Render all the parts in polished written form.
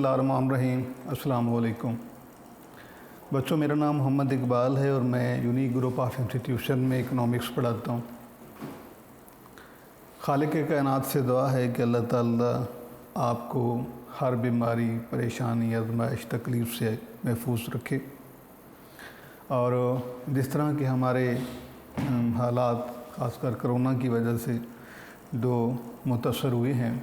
बिस्मिल्लाहिर्रहमानिर्रहीम। अस्सलाम वालेकुम बच्चों, मेरा नाम मोहम्मद इकबाल है और मैं यूनिक ग्रुप ऑफ इंस्टीट्यूशन में इकनॉमिक्स पढ़ाता हूँ। खालिक कायनात से दुआ है कि अल्लाह ताला आपको हर बीमारी, परेशानी, आज़माइश, तकलीफ़ से महफूज रखे। और जिस तरह के हमारे हालात ख़ासकर कोरोना की वजह से जो मुतासर हुए हैं,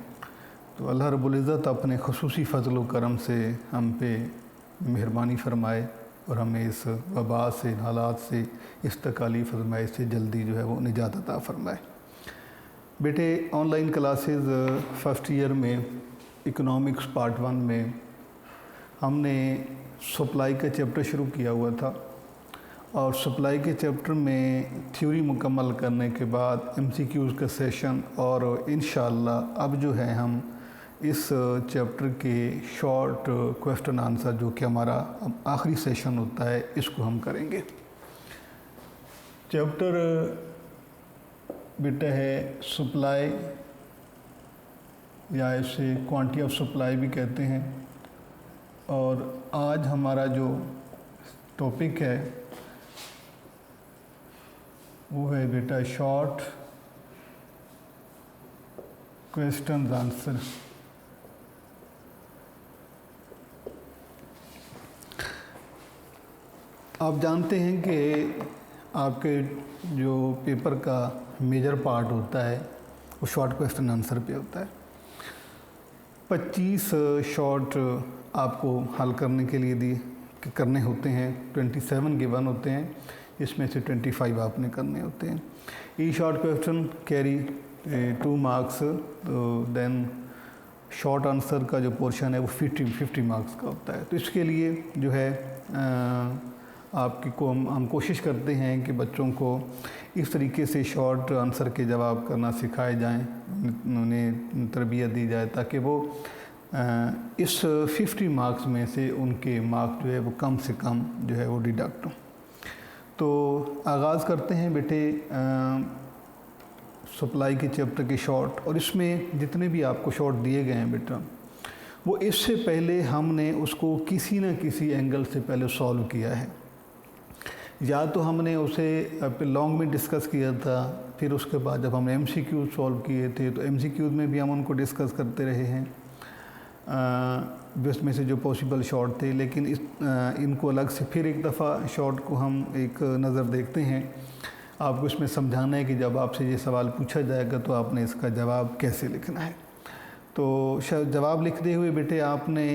तो अल्लाह रब्बुल इज़्ज़त अपने ख़ुसूसी फ़ज़ल व करम से हम पे मेहरबानी फ़रमाए और हमें इस वबा से, हालात से, इस तकालीफ़ आज़माइश से जल्दी जो है वो निजात अता फ़रमाए। बेटे, ऑनलाइन क्लासेस फ़र्स्ट ईयर में इकोनॉमिक्स पार्ट 1 में हमने सप्लाई का चैप्टर शुरू किया हुआ था और सप्लाई के चैप्टर में थ्योरी मुकम्मल करने के बाद MCQs का सेशन और इंशाअल्लाह अब जो है हम इस चैप्टर के शॉर्ट क्वेश्चन आंसर, जो कि हमारा आखिरी सेशन होता है, इसको हम करेंगे। चैप्टर बेटा है सप्लाई, या इसे क्वांटिटी ऑफ सप्लाई भी कहते हैं। और आज हमारा जो टॉपिक है वो है बेटा शॉर्ट क्वेश्चन आंसर। आप जानते हैं कि आपके जो पेपर का मेजर पार्ट होता है वो शॉर्ट क्वेश्चन आंसर पे होता है। 25 शॉर्ट आपको हल करने के लिए करने होते हैं। 27 गिवन होते हैं, इसमें से 25 आपने करने होते हैं। ई शॉर्ट क्वेश्चन कैरी 2 मार्क्स, तो देन शॉर्ट आंसर का जो पोर्शन है वो 50 मार्क्स का होता है। तो इसके लिए जो है हम कोशिश करते हैं कि बच्चों को इस तरीके से शॉर्ट आंसर के जवाब करना सिखाए जाएं, उन्हें तरबियत दी जाए ताकि वो इस 50 मार्क्स में से उनके मार्क्स जो है वो कम से कम जो है वो डिडक्ट हो। तो आगाज़ करते हैं बेटे सप्लाई के चैप्टर के शॉर्ट। और इसमें जितने भी आपको शॉर्ट दिए गए हैं बेटा, वो इससे पहले हमने उसको किसी न किसी एंगल से पहले सॉल्व किया है। या तो हमने उसे लॉन्ग में डिस्कस किया था, फिर उसके बाद जब हमने MCQ सॉल्व किए थे तो MCQ में भी हम उनको डिस्कस करते रहे हैं, जिसमें से जो पॉसिबल शॉर्ट थे। लेकिन इनको अलग से फिर एक दफ़ा शॉर्ट को हम एक नज़र देखते हैं। आपको इसमें समझाना है कि जब आपसे ये सवाल पूछा जाएगा तो आपने इसका जवाब कैसे लिखना है। तो जवाब लिखते हुए बेटे आपने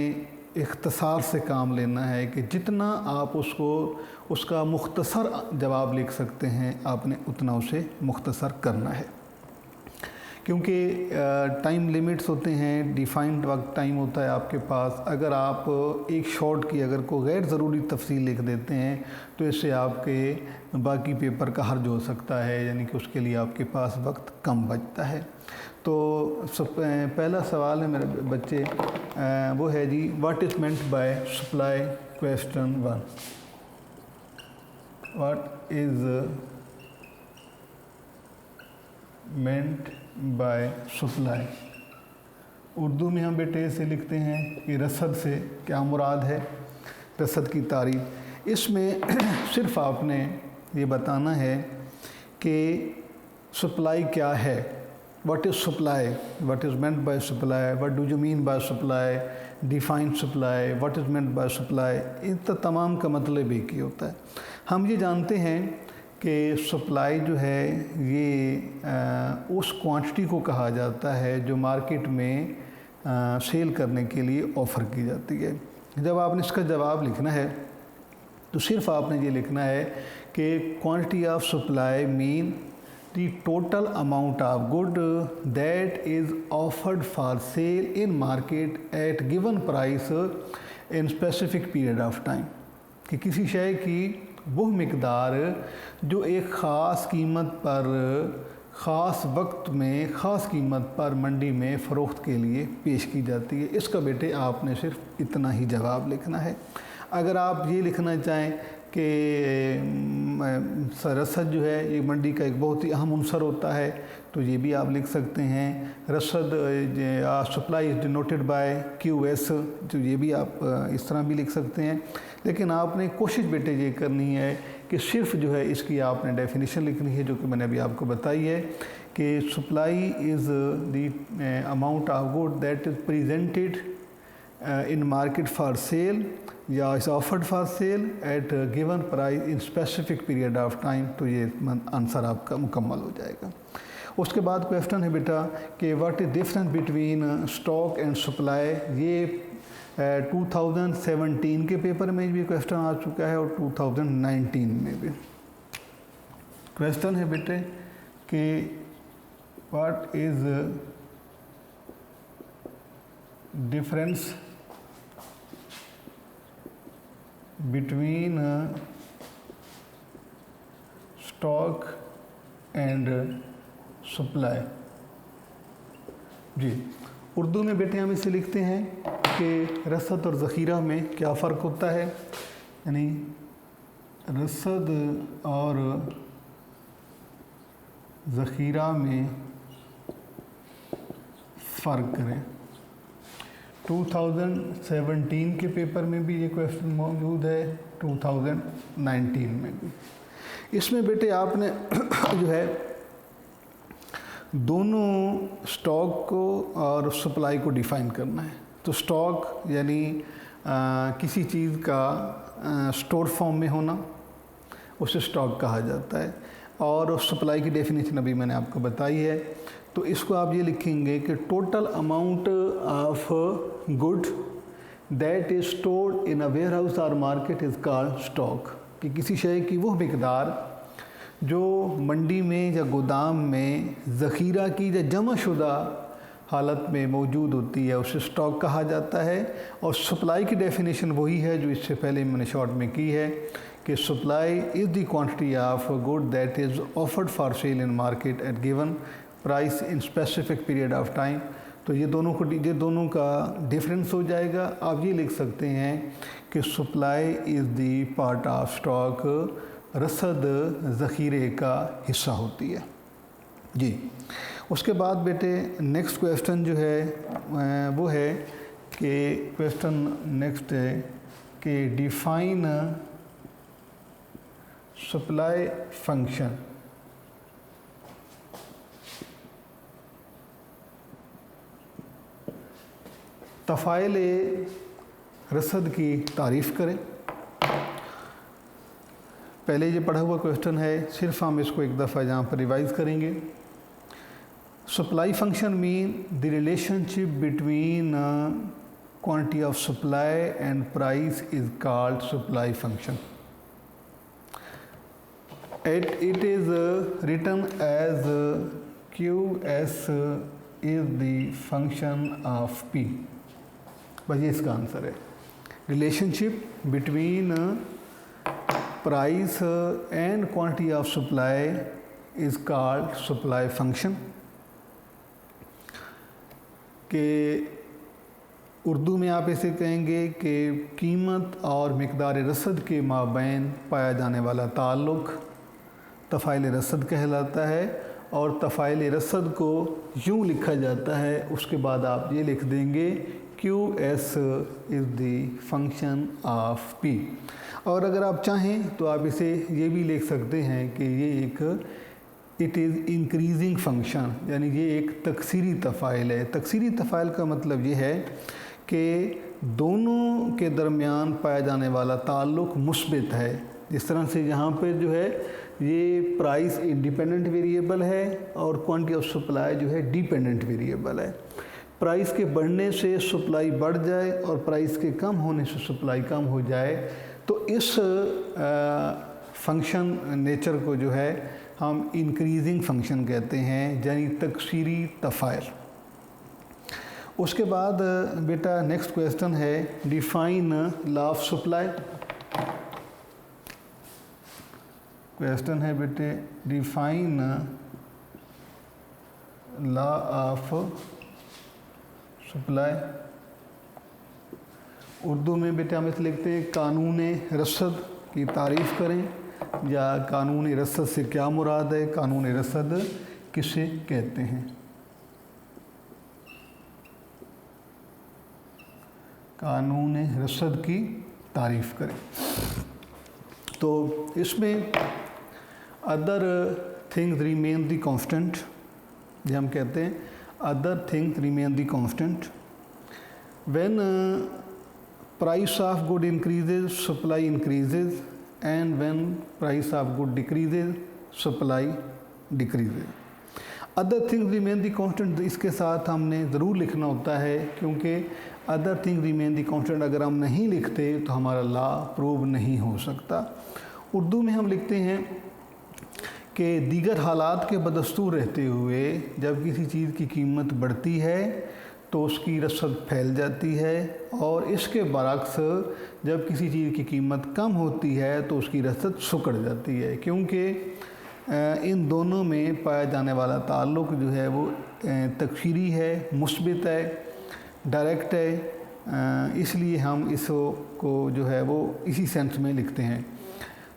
इख्तिसार से काम लेना है कि जितना आप उसका मुख्तसर जवाब लिख सकते हैं, आपने उतना उसे मुख्तसर करना है। क्योंकि टाइम लिमिट्स होते हैं, डिफाइंड वक्त टाइम होता है आपके पास। अगर आप एक शॉर्ट की अगर कोई गैर ज़रूरी तफसील लिख देते हैं तो इससे आपके बाकी पेपर का हर्ज हो सकता है, यानी कि उसके लिए आपके पास वक्त कम बचता है। तो पहला सवाल है मेरे बच्चे, वो है जी, what is meant by supply question 1। What is meant by supply. Urdu में हम बेटे इसे लिखते हैं कि रसद से क्या मुराद है, रसद की तारीफ। इसमें सिर्फ आपने ये बताना है कि सप्लाई क्या है, what is supply, what is meant by supply, what do you mean by supply, define supply, what is meant by supply. इन तमाम का मतलब एक ही होता है। हम ये जानते हैं कि सप्लाई जो है ये उस क्वांटिटी को कहा जाता है जो मार्केट में सेल करने के लिए ऑफ़र की जाती है। जब आपने इसका जवाब लिखना है तो सिर्फ आपने ये लिखना है कि quantity of supply mean the total amount of good that is offered for cell in market at given price in specific period of time. कि किसी शय की वो मिकदार जो एक ख़ास कीमत पर, ख़ास वक्त में, ख़ास कीमत पर मंडी में फ़रोख्त के लिए पेश की जाती है। इसका बेटे आपने सिर्फ इतना ही जवाब लिखना है। अगर आप ये लिखना चाहें कि रसद जो है ये मंडी का एक बहुत ही अहम अंसर होता है, तो ये भी आप लिख सकते हैं। रसद supply is denoted by QS, तो ये भी आप इस तरह भी लिख सकते हैं। लेकिन आपने कोशिश बेटे ये करनी है कि सिर्फ जो है इसकी आपने डेफिनेशन लिखनी है, जो कि मैंने अभी आपको बताई है कि supply is the amount of good that is presented in market for sale या is offered for sale at given price in specific period of time. तो ये आंसर आपका मुकम्मल हो जाएगा। उसके बाद क्वेश्चन है बेटा कि what is difference between stock and supply. ये 2017 के पेपर में भी क्वेश्चन आ चुका है और 2019 में भी। क्वेश्चन है बेटे कि what is difference between stock and supply. जी, उर्दू में बेटे हम इसे लिखते हैं कि रसद और ज़ख़ीरा में क्या फ़र्क होता है, यानी रसद और ज़ख़ीरा में फ़र्क करें। 2017 के पेपर में भी ये क्वेश्चन मौजूद है, 2019 में भी। इसमें बेटे आपने जो है दोनों स्टॉक को और सप्लाई को डिफ़ाइन करना है। तो स्टॉक यानी किसी चीज़ का स्टोर फॉर्म में होना, उसे स्टॉक कहा जाता है। और सप्लाई की डेफिनेशन अभी मैंने आपको बताई है। तो इसको आप ये लिखेंगे कि total amount of good that is stored in a warehouse और मार्केट इज़ कॉल्ड स्टॉक। कि किसी शय की वो मिकदार जो मंडी में या गोदाम में ज़ख़ीरा की या जमा शुदा हालत में मौजूद होती है, उसे स्टॉक कहा जाता है। और सप्लाई की डेफिनेशन वही है जो इससे पहले मैंने शॉर्ट में की है कि supply is the quantity of good that is offered for cell in market at given price in specific period of time. तो ये दोनों का डिफरेंस हो जाएगा। आप ये लिख सकते हैं कि supply is the part of stock, रसद ज़ख़ीरे का हिस्सा होती है। जी, उसके बाद बेटे नेक्स्ट क्वेश्चन जो है वो है कि क्वेश्चन नेक्स्ट है कि डिफ़ाइन सप्लाई फंक्शन। तफ़ाइल रसद की तारीफ़ करें। पहले ये पढ़ा हुआ क्वेश्चन है, सिर्फ हम इसको एक दफ़ा यहाँ पर रिवाइज़ करेंगे। Supply function mean the relationship between quantity of supply and price is called supply function. It is written as QS is the function of P। बस ये इसका आंसर है। Relationship between price and quantity of supply is called supply function. के उर्दू में आप इसे कहेंगे कि कीमत और मिकदार रसद के माबैन पाया जाने वाला ताल्लुक़ तफ़ाइल रसद कहलाता है। और तफ़ाइल रसद को यूँ लिखा जाता है, उसके बाद आप ये लिख देंगे QS is the function of P। और अगर आप चाहें तो आप इसे ये भी लिख सकते हैं कि ये एक इट इज़ इंक्रीजिंग फंक्शन, यानी ये एक तकसीरी तफ़ाइल है। तकसीरी तफ़ाइल का मतलब ये है कि दोनों के दरमियान पाया जाने वाला ताल्लुक़ मुस्बित है। जिस तरह से यहाँ पे जो है ये प्राइस इंडिपेंडेंट वेरिएबल है और क्वांटिटी ऑफ सप्लाई जो है डिपेंडेंट वेरिएबल है। प्राइस के बढ़ने से सप्लाई बढ़ जाए और प्राइस के कम होने से सप्लाई कम हो जाए, तो इस फंक्शन नेचर को जो है हम इंक्रीजिंग फंक्शन कहते हैं, यानी तकसीरी तफ़ाइल। उसके बाद बेटा नेक्स्ट क्वेश्चन है define law of supply. Question है बेटे define law of supply. Urdu में बेटे हम इसे लिखते हैं कानून रसद, की तारीफ़ करें, या कानून रसद से क्या मुराद है, कानून रसद किसे कहते हैं। कानून रसद की तारीफ़ करें। तो इसमें other things remain the constant, जो हम कहते हैं other things remain the constant. When price of good increases supply increases, and when price of good decreases supply decreases. Other things remain the constant, इसके साथ हमने ज़रूर लिखना होता है, क्योंकि other things remain the constant अगर हम नहीं लिखते तो हमारा लॉ प्रूव नहीं हो सकता। उर्दू में हम लिखते हैं कि दीगर हालात के बदस्तूर रहते हुए जब किसी चीज़ की कीमत बढ़ती है तो उसकी रसद फैल जाती है, और इसके बरक्स जब किसी चीज़ की कीमत कम होती है तो उसकी रसद सिकुड़ जाती है, क्योंकि इन दोनों में पाया जाने वाला ताल्लुक़ जो है वो तकफ़ीरी है, मुस्बित है, डायरेक्ट है, इसलिए हम इसको जो है वो इसी सेंस में लिखते हैं।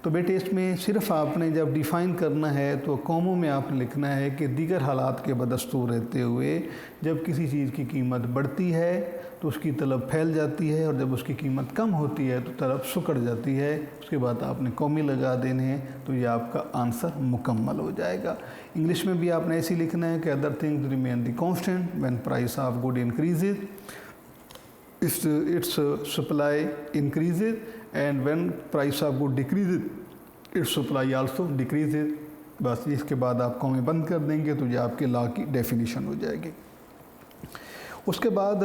तो बेटे इसमें सिर्फ आपने जब डिफ़ाइन करना है तो कॉमों में आपने लिखना है कि दीगर हालात के बदस्तूर रहते हुए जब किसी चीज़ की कीमत बढ़ती है तो उसकी तलब फैल जाती है, और जब उसकी कीमत कम होती है तो तलब सिकुड़ जाती है। उसके बाद आपने कॉमे लगा देने हैं, तो ये आपका आंसर मुकम्मल हो जाएगा। इंग्लिश में भी आपने ऐसे लिखना है कि other things remain the constant when price of good increases its supply increases, and when price of good decreases its supply also decreases। बस इसके बाद आप कॉमे बंद कर देंगे तो ये आपके लॉ की डेफिनेशन हो जाएगी। उसके बाद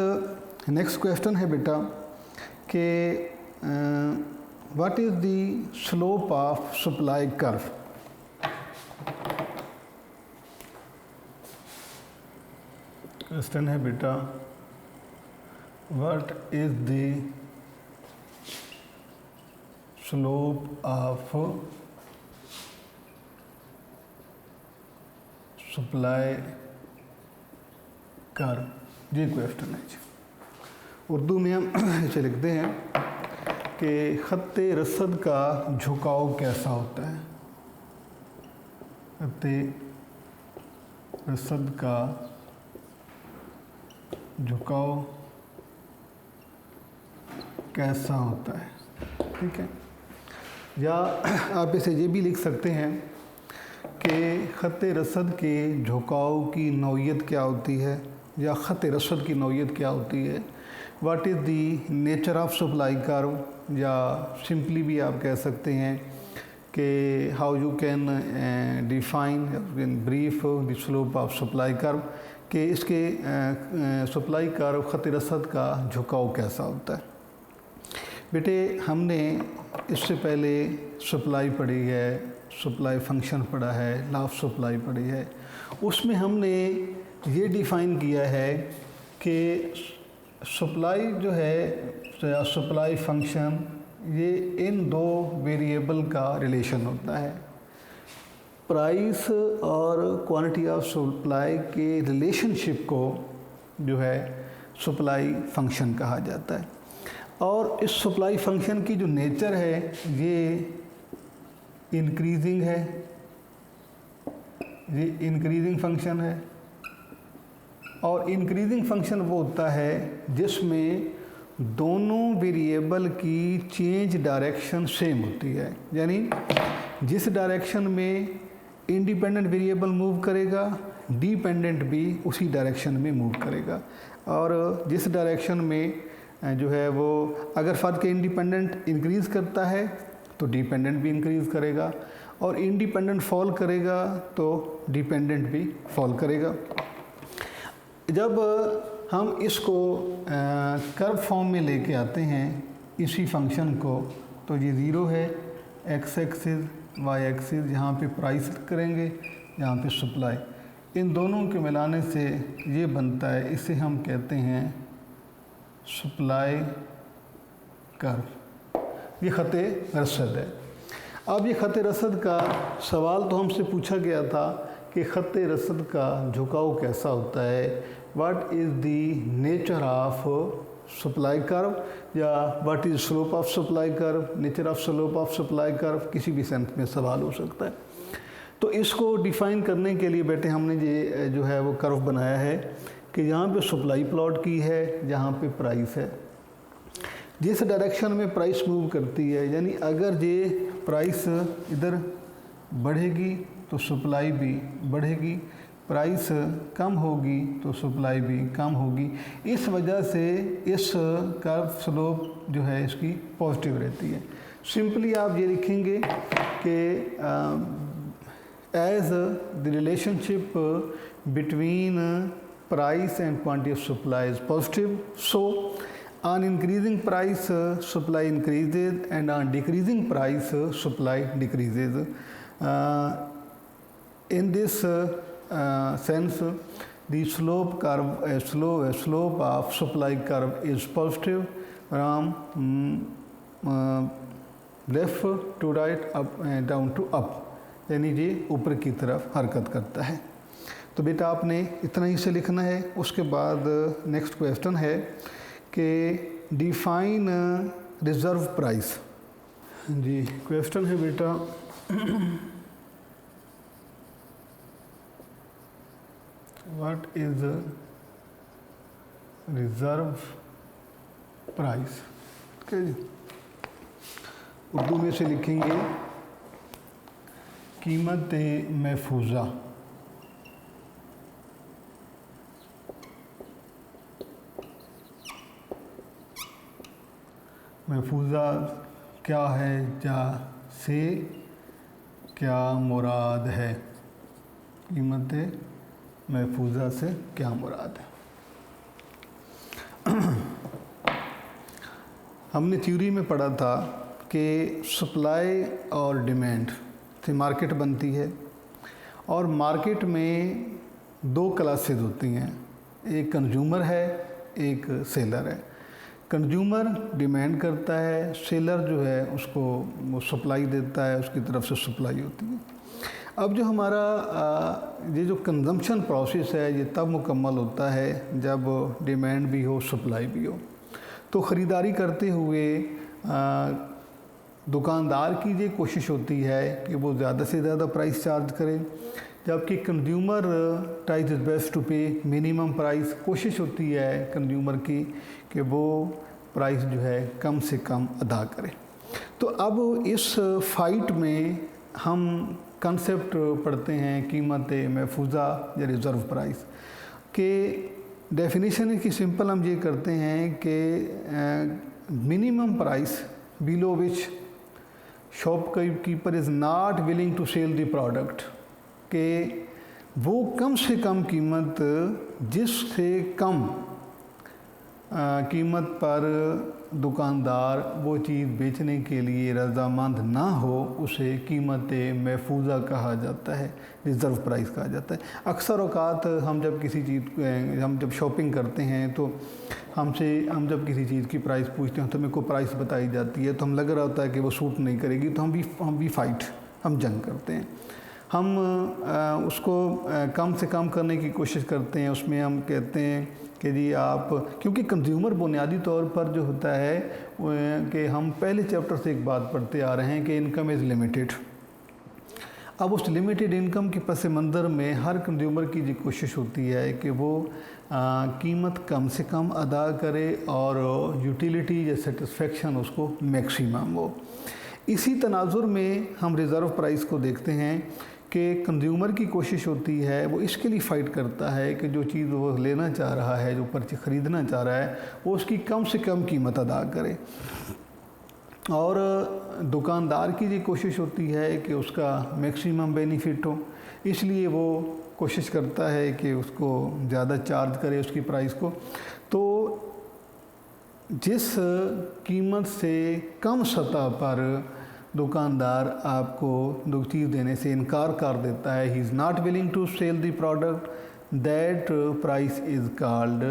नेक्स्ट क्वेश्चन है बेटा कि what is the slope of supply curve. Question है बेटा what is the slope of supply curve, ये क्वेश्चन है। उर्दू में हम इसे लिखते हैं कि खत्ते रसद का झुकाव कैसा होता है। खत्ते रसद का झुकाव कैसा होता है, ठीक है। या आप इसे ये भी लिख सकते हैं कि ख़त्ते रसद के झुकाव की नौइयत क्या होती है, या ख़त्ते रसद की नौइयत क्या होती है। What is the nature of supply curve, या सिंपली भी आप कह सकते हैं कि how you can define in brief the slope of supply curve, कि इसके सप्लाई कर्व ख़त्ते रसद का झुकाव कैसा होता है। बेटे हमने इससे पहले सप्लाई पढ़ी है, सप्लाई फंक्शन पढ़ा है, लॉ ऑफ सप्लाई पढ़ी है। उसमें हमने ये डिफ़ाइन किया है कि सप्लाई जो है, सप्लाई फंक्शन, ये इन दो वेरिएबल का रिलेशन होता है। प्राइस और क्वांटिटी ऑफ सप्लाई के रिलेशनशिप को जो है सप्लाई फंक्शन कहा जाता है। और इस सप्लाई फंक्शन की जो नेचर है ये इंक्रीजिंग है, ये इंक्रीजिंग फंक्शन है। और इंक्रीजिंग फंक्शन वो होता है जिसमें दोनों वेरिएबल की चेंज डायरेक्शन सेम होती है, यानी जिस डायरेक्शन में इंडिपेंडेंट वेरिएबल मूव करेगा डिपेंडेंट भी उसी डायरेक्शन में मूव करेगा। और जिस डायरेक्शन में जो है वो अगर फ़र्क के इंडिपेंडेंट इंक्रीज़ करता है तो डिपेंडेंट भी इंक्रीज़ करेगा, और इंडिपेंडेंट फॉल करेगा तो डिपेंडेंट भी फॉल करेगा। जब हम इसको कर्व फॉर्म में लेके आते हैं इसी फंक्शन को, तो ये ज़ीरो है, एक्स एक्सिस वाई एक्सिस, यहाँ पे प्राइस करेंगे, यहाँ पे सप्लाई, इन दोनों के मिलाने से ये बनता है, इसे हम कहते हैं सप्लाई कर्व। ये ख़त्ते रसद है। अब ये ख़त्ते रसद का सवाल तो हमसे पूछा गया था कि ख़त्ते रसद का झुकाव कैसा होता है, what is the nature of supply curve या what is slope of supply curve, nature of slope of supply curve, किसी भी सेंस में सवाल हो सकता है। तो इसको डिफ़ाइन करने के लिए बेटे हमने ये जो है वो कर्व बनाया है कि यहाँ पे सप्लाई प्लॉट की है, जहाँ पे प्राइस है। जिस डायरेक्शन में प्राइस मूव करती है, यानी अगर ये प्राइस इधर बढ़ेगी तो सप्लाई भी बढ़ेगी, प्राइस कम होगी तो सप्लाई भी कम होगी। इस वजह से इस कर्व स्लोप जो है इसकी पॉजिटिव रहती है। सिंपली आप ये लिखेंगे कि as the relationship between price and quantity of supply is positive, so on increasing price supply increases and on decreasing price supply decreases. In this sense, the slope curve, slope of supply curve is positive from left to right, up and down to up, यानी ये ऊपर की तरफ हरकत करता है। तो बेटा आपने इतना ही से लिखना है। उसके बाद नेक्स्ट क्वेश्चन है कि डिफाइन रिज़र्व प्राइस। जी क्वेश्चन है बेटा व्हाट इज रिज़र्व प्राइस। ठीक है जी, उर्दू में से लिखेंगे कीमत महफूजा। महफूजा क्या है, जा से क्या मुराद है, कीमत महफूजा से क्या मुराद है। हमने थ्योरी में पढ़ा था कि सप्लाई और डिमांड से मार्केट बनती है, और मार्केट में दो क्लासेस होती हैं, एक कंज्यूमर है, एक सेलर है। कंज्यूमर डिमांड करता है, सेलर जो है उसको वो सप्लाई देता है, उसकी तरफ से सप्लाई होती है। अब जो हमारा ये जो कंजम्पशन प्रोसेस है ये तब मुकम्मल होता है जब डिमांड भी हो, सप्लाई भी हो। तो ख़रीदारी करते हुए दुकानदार की ये कोशिश होती है कि वो ज़्यादा से ज़्यादा प्राइस चार्ज करे, जबकि consumer tries is best to pay minimum price. कोशिश होती है कंज्यूमर की कि वो प्राइस जो है कम से कम अदा करे। तो अब इस फाइट में हम कंसेप्ट पढ़ते हैं कीमत महफूजा या रिज़र्व प्राइस के। डेफिनेशन की सिंपल हम ये करते हैं कि minimum price below which shopkeeper is not willing to sell the product, के वो कम से कम कीमत जिससे कम कीमत पर दुकानदार वो चीज़ बेचने के लिए रज़ामंद ना हो, उसे कीमत महफूजा कहा जाता है, रिज़र्व प्राइस कहा जाता है। अक्सर औकात हम जब किसी चीज़ हम जब शॉपिंग करते हैं तो हम जब किसी चीज़ की प्राइस पूछते हैं तो मेरे को प्राइस बताई जाती है, तो हम लग रहा होता है कि वो सूट नहीं करेगी, तो हम जंग करते हैं। हम उसको कम से कम करने की कोशिश करते हैं। उसमें हम कहते हैं कि जी आप, क्योंकि कंज्यूमर बुनियादी तौर पर जो होता है कि हम पहले चैप्टर से एक बात पढ़ते आ रहे हैं कि इनकम इज़ लिमिटेड। अब उस लिमिटेड इनकम के पस मंज़र में हर कंज्यूमर की ये कोशिश होती है कि वो कीमत कम से कम अदा करे और यूटिलिटी या सेटिस्फेक्शन उसको मैक्सिमम हो। इसी तनाजुर में हम रिज़र्व प्राइस को देखते हैं कि कंज्यूमर की कोशिश होती है, वो इसके लिए फ़ाइट करता है कि जो चीज़ वो लेना चाह रहा है, जो परचेज ख़रीदना चाह रहा है, वो उसकी कम से कम कीमत अदा करे। और दुकानदार की ये कोशिश होती है कि उसका मैक्सिमम बेनिफिट हो, इसलिए वो कोशिश करता है कि उसको ज़्यादा चार्ज करे उसकी प्राइस को। तो जिस कीमत से कम सतह पर दुकानदार आपको दो चीज़ देने से इनकार कर देता है, he is not willing to sell the product, that price is called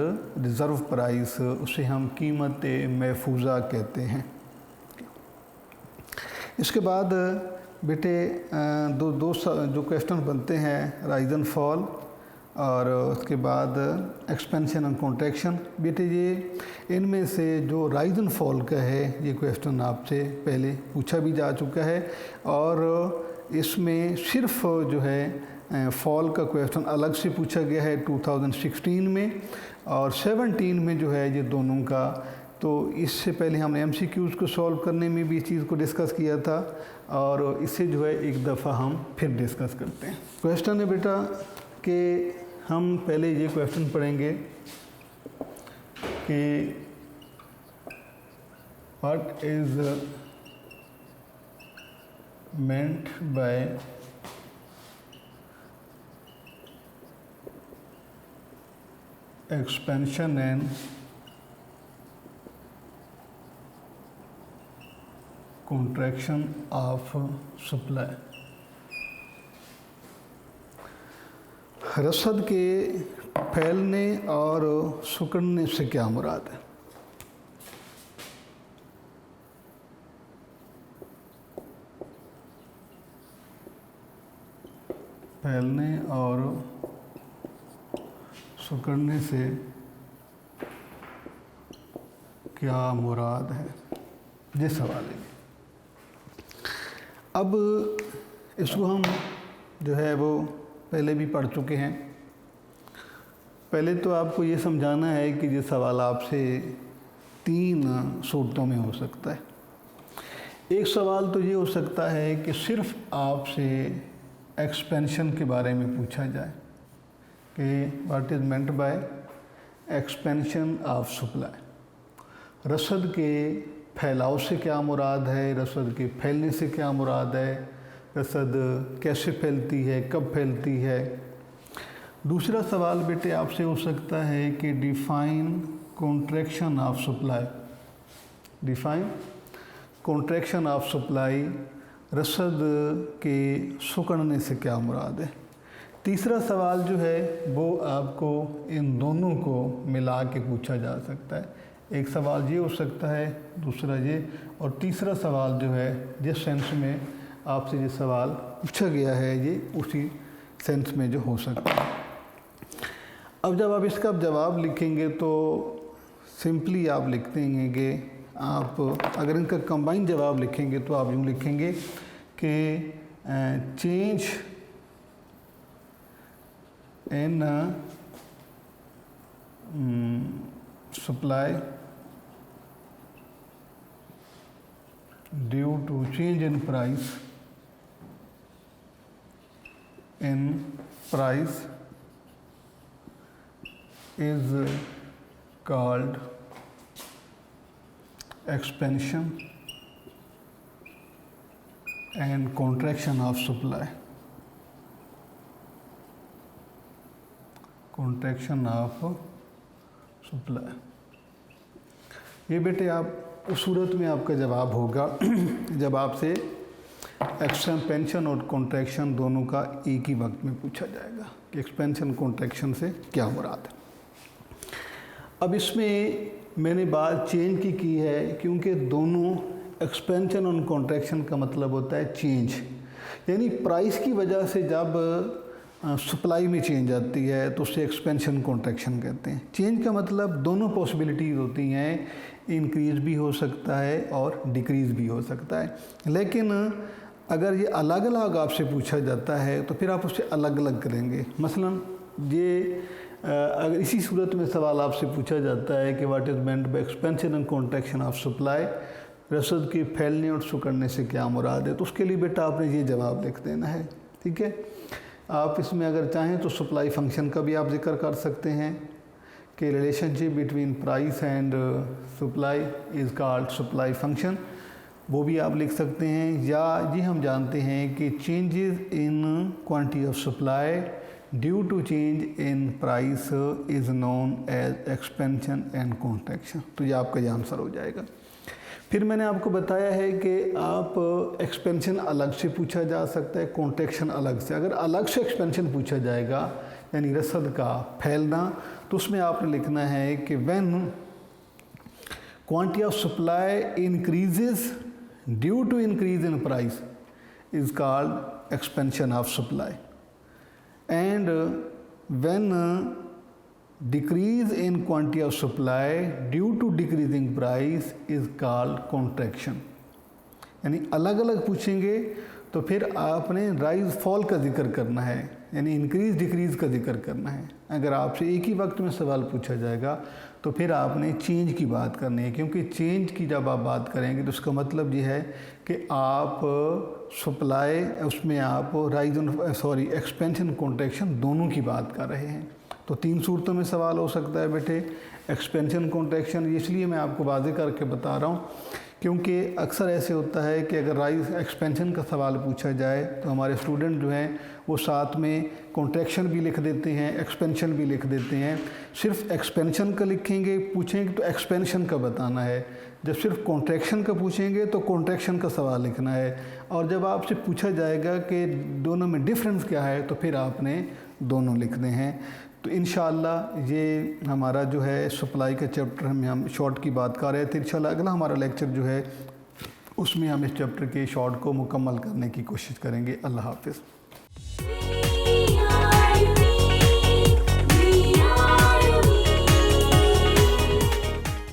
reserve price. उसे हम कीमत महफूजा कहते हैं। इसके बाद बेटे जो क्वेश्चन बनते हैं, राइज एंड फॉल और उसके बाद एक्सपेंशन एंड कॉन्ट्रैक्शन। बेटे ये इनमें से जो राइज एंड फॉल का है ये क्वेश्चन आपसे पहले पूछा भी जा चुका है और इसमें सिर्फ जो है फॉल का क्वेश्चन अलग से पूछा गया है 2016 में और 17 में जो है ये दोनों का। तो इससे पहले हमने MCQs को सॉल्व करने में भी इस चीज़ को डिस्कस किया था और इसे जो है एक दफ़ा हम फिर डिस्कस करते हैं। क्वेश्चन है बेटा कि हम पहले ये क्वेश्चन पढ़ेंगे कि what is meant by expansion and contraction of supply। रसद के फैलने और सिकुड़ने से क्या मुराद है? फैलने और सिकुड़ने से क्या मुराद है, ये सवाल है। अब इसको हम जो है वो पहले भी पढ़ चुके हैं। पहले तो आपको ये समझाना है कि ये सवाल आपसे 3 सूरतों में हो सकता है। एक सवाल तो ये हो सकता है कि सिर्फ आपसे एक्सपेंशन के बारे में पूछा जाए कि what is meant bye expansion of supply, रसद के फैलाव से क्या मुराद है, रसद के फैलने से क्या मुराद है, रसद कैसे फैलती है, कब फैलती है। दूसरा सवाल बेटे आपसे हो सकता है कि define contraction of supply, define contraction of supply, रसद के सिकुड़ने से क्या मुराद है। तीसरा सवाल जो है वो आपको इन दोनों को मिला के पूछा जा सकता है। एक सवाल ये हो सकता है, दूसरा ये, और तीसरा सवाल जो है जिस सेंस में आपसे ये सवाल पूछा गया है ये उसी सेंस में जो हो सकता है। अब जब आप इसका जवाब लिखेंगे तो सिंपली आप लिख देंगे कि आप अगर इनका कंबाइन जवाब लिखेंगे तो आप यूँ लिखेंगे कि change in supply due to change in price, is called expansion and contraction of supply, contraction of supply। ये बेटे आप उस सूरत में आपका जवाब होगा जब आपसे एक्सपेंशन और कॉन्ट्रैक्शन दोनों का एक ही वक्त में पूछा जाएगा कि एक्सपेंशन कॉन्ट्रैक्शन से क्या मुराद है। अब इसमें मैंने बात चेंज की है क्योंकि दोनों एक्सपेंशन और कॉन्ट्रैक्शन का मतलब होता है चेंज, यानी प्राइस की वजह से जब सप्लाई में चेंज आती है तो उसे एक्सपेंशन कॉन्ट्रैक्शन कहते हैं। चेंज का मतलब दोनों पॉसिबिलिटीज़ होती हैं, इंक्रीज़ भी हो सकता है और डिक्रीज़ भी हो सकता है। लेकिन अगर ये अलग अलग आपसे पूछा जाता है तो फिर आप उसे अलग अलग करेंगे। मसलन ये अगर इसी सूरत में सवाल आपसे पूछा जाता है कि what is meant bye expansion and contraction of supply, रसद के फैलने और सिकुड़ने से क्या मुराद है, तो उसके लिए बेटा आपने ये जवाब लिख देना है। ठीक है, आप इसमें अगर चाहें तो सप्लाई फंक्शन का भी आप जिक्र कर सकते हैं कि relationship between price and supply is called supply function, वो भी आप लिख सकते हैं। या ये हम जानते हैं कि changes in quantity of supply due to change in price is known as expansion and contraction, तो ये आपका ये आंसर हो जाएगा। फिर मैंने आपको बताया है कि आप एक्सपेंशन अलग से पूछा जा सकता है, कॉन्ट्रैक्शन अलग से। अगर अलग से एक्सपेंशन पूछा जाएगा यानी रसद का फैलना, तो उसमें आपने लिखना है कि when quantity of supply increases due to increase in price is called expansion of supply, and when decrease in quantity of supply due to decreasing price is called contraction. यानी अलग अलग पूछेंगे तो फिर आपने राइज फॉल का जिक्र करना है, यानी इंक्रीज डिक्रीज़ का जिक्र करना है। अगर आपसे एक ही वक्त में सवाल पूछा जाएगा तो फिर आपने चेंज की बात करनी है, क्योंकि चेंज की जब आप बात करेंगे तो उसका मतलब ये है कि आप सप्लाई उसमें आप एक्सपेंशन कॉन्ट्रैक्शन दोनों की बात कर रहे हैं। तो 3 सूरतों में सवाल हो सकता है बेटे। एक्सपेंशन कॉन्ट्रैक्शन इसलिए मैं आपको वाज़े करके बता रहा हूँ क्योंकि अक्सर ऐसे होता है कि अगर राइज एक्सपेंशन का सवाल पूछा जाए तो हमारे स्टूडेंट जो हैं वो साथ में कॉन्ट्रैक्शन भी लिख देते हैं, एक्सपेंशन भी लिख देते हैं। सिर्फ एक्सपेंशन का लिखेंगे पूछेंगे तो एक्सपेंशन का बताना है, जब सिर्फ कॉन्ट्रैक्शन का पूछेंगे तो कॉन्ट्रैक्शन का सवाल लिखना है, और जब आपसे पूछा जाएगा कि दोनों में डिफरेंस क्या है तो फिर आपने दोनों लिखने हैं। तो इंशाअल्लाह ये हमारा जो है सप्लाई का चैप्टर हम शॉर्ट की बात कर रहे थे। इंशाअल्लाह अगला हमारा लेक्चर जो है उसमें हम इस चैप्टर के शॉर्ट को मुकम्मल करने की कोशिश करेंगे। अल्लाह हाफ़िज़।